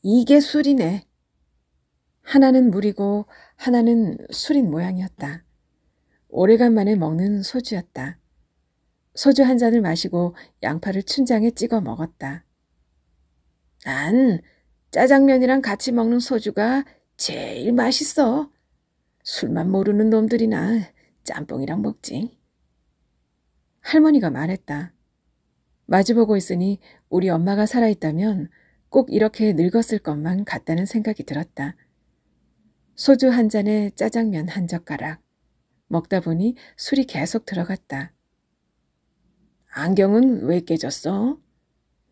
이게 술이네. 하나는 물이고 하나는 술인 모양이었다. 오래간만에 먹는 소주였다. 소주 한 잔을 마시고 양파를 춘장에 찍어 먹었다. 난 짜장면이랑 같이 먹는 소주가 제일 맛있어. 술만 모르는 놈들이나 짬뽕이랑 먹지. 할머니가 말했다. 마주보고 있으니 우리 엄마가 살아있다면 꼭 이렇게 늙었을 것만 같다는 생각이 들었다. 소주 한 잔에 짜장면 한 젓가락. 먹다 보니 술이 계속 들어갔다. 안경은 왜 깨졌어?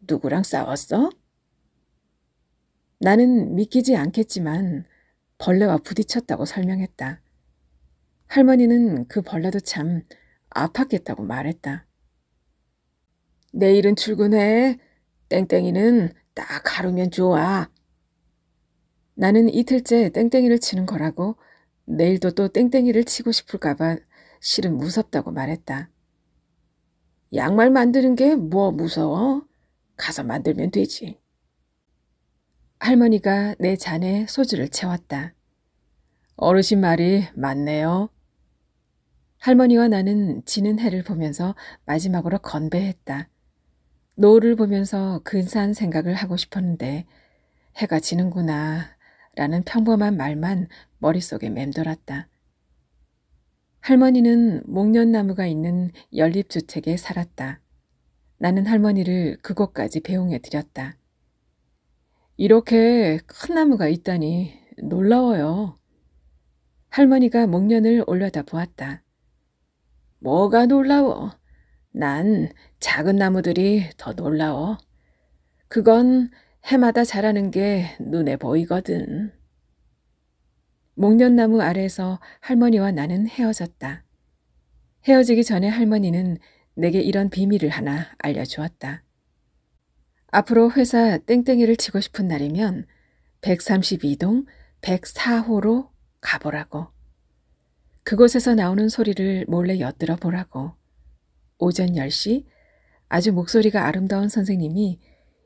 누구랑 싸웠어? 나는 믿기지 않겠지만 벌레와 부딪혔다고 설명했다. 할머니는 그 벌레도 참 아팠겠다고 말했다. 내일은 출근해. 땡땡이는 딱 하루면 좋아. 나는 이틀째 땡땡이를 치는 거라고 내일도 또 땡땡이를 치고 싶을까봐 실은 무섭다고 말했다. 양말 만드는 게 뭐 무서워? 가서 만들면 되지. 할머니가 내 잔에 소주를 채웠다. 어르신 말이 맞네요. 할머니와 나는 지는 해를 보면서 마지막으로 건배했다. 노을을 보면서 근사한 생각을 하고 싶었는데 해가 지는구나 라는 평범한 말만 머릿속에 맴돌았다. 할머니는 목련나무가 있는 연립주택에 살았다. 나는 할머니를 그곳까지 배웅해 드렸다. 이렇게 큰 나무가 있다니 놀라워요. 할머니가 목련을 올려다 보았다. 뭐가 놀라워? 난 작은 나무들이 더 놀라워. 그건 해마다 자라는 게 눈에 보이거든. 목련나무 아래에서 할머니와 나는 헤어졌다. 헤어지기 전에 할머니는 내게 이런 비밀을 하나 알려주었다. 앞으로 회사 땡땡이를 치고 싶은 날이면 132동 104호로 가보라고. 그곳에서 나오는 소리를 몰래 엿들어 보라고. 오전 10시 아주 목소리가 아름다운 선생님이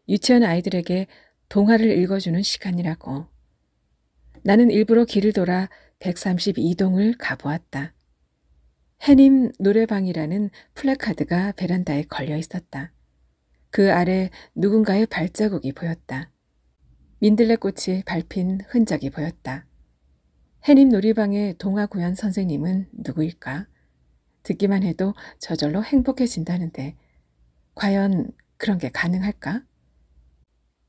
유치원 아이들에게 동화를 읽어주는 시간이라고. 나는 일부러 길을 돌아 132동을 가보았다. 해님 노래방이라는 플래카드가 베란다에 걸려 있었다. 그 아래 누군가의 발자국이 보였다. 민들레꽃이 밟힌 흔적이 보였다. 해님 놀이방의 동화 구연 선생님은 누구일까? 듣기만 해도 저절로 행복해진다는데 과연 그런 게 가능할까?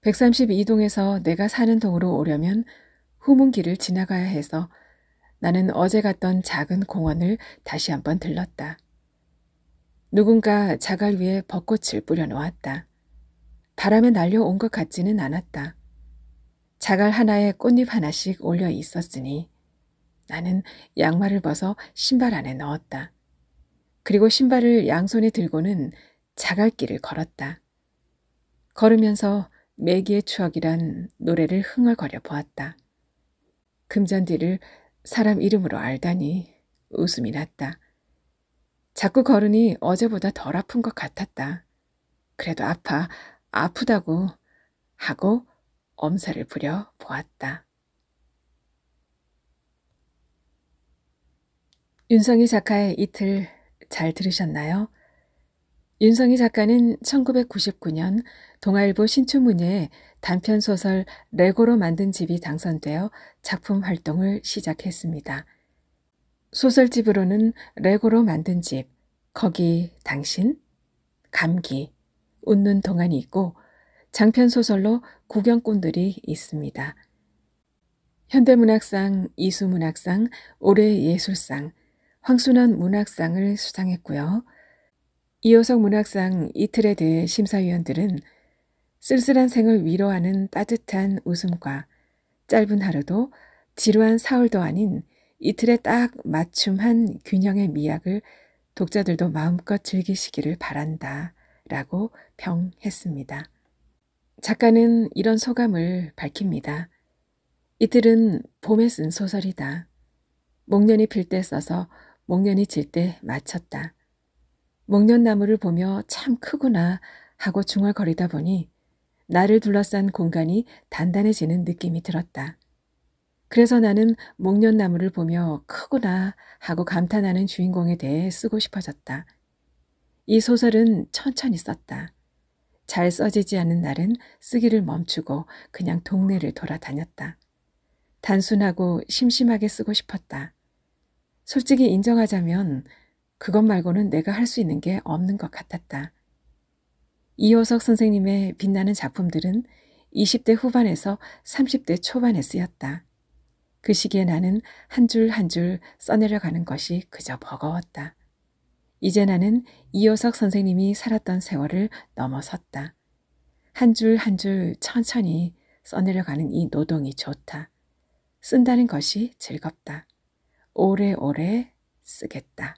132동에서 내가 사는 동으로 오려면 후문길을 지나가야 해서 나는 어제 갔던 작은 공원을 다시 한번 들렀다. 누군가 자갈 위에 벚꽃을 뿌려놓았다. 바람에 날려온 것 같지는 않았다. 자갈 하나에 꽃잎 하나씩 올려 있었으니 나는 양말을 벗어 신발 안에 넣었다. 그리고 신발을 양손에 들고는 자갈길을 걸었다. 걸으면서 매기의 추억이란 노래를 흥얼거려 보았다. 금잔디를 사람 이름으로 알다니 웃음이 났다. 자꾸 걸으니 어제보다 덜 아픈 것 같았다. 그래도 아프다고 하고 엄살을 부려 보았다. 윤성희 작가의 이틀 잘 들으셨나요? 윤성희 작가는 1999년 동아일보 신춘문예에 단편소설 레고로 만든 집이 당선되어 작품 활동을 시작했습니다. 소설집으로는 레고로 만든 집, 거기 당신, 감기, 웃는 동안이 있고 장편소설로 구경꾼들이 있습니다. 현대문학상, 이수문학상, 올해예술상, 황순원 문학상을 수상했고요. 이호석 문학상 이틀에 대해 심사위원들은 쓸쓸한 생을 위로하는 따뜻한 웃음과 짧은 하루도 지루한 사흘도 아닌 이틀에 딱 맞춤한 균형의 미학을 독자들도 마음껏 즐기시기를 바란다 라고 평했습니다. 작가는 이런 소감을 밝힙니다. 이틀은 봄에 쓴 소설이다. 목련이 필 때 써서 목련이 질 때 마쳤다. 목련나무를 보며 참 크구나 하고 중얼거리다 보니 나를 둘러싼 공간이 단단해지는 느낌이 들었다. 그래서 나는 목련나무를 보며 크구나 하고 감탄하는 주인공에 대해 쓰고 싶어졌다. 이 소설은 천천히 썼다. 잘 써지지 않은 날은 쓰기를 멈추고 그냥 동네를 돌아다녔다. 단순하고 심심하게 쓰고 싶었다. 솔직히 인정하자면 그것 말고는 내가 할 수 있는 게 없는 것 같았다. 이호석 선생님의 빛나는 작품들은 20대 후반에서 30대 초반에 쓰였다. 그 시기에 나는 한 줄 한 줄 써내려가는 것이 그저 버거웠다. 이제 나는 이호석 선생님이 살았던 세월을 넘어섰다. 한 줄 한 줄 천천히 써내려가는 이 노동이 좋다. 쓴다는 것이 즐겁다. 오래오래 쓰겠다.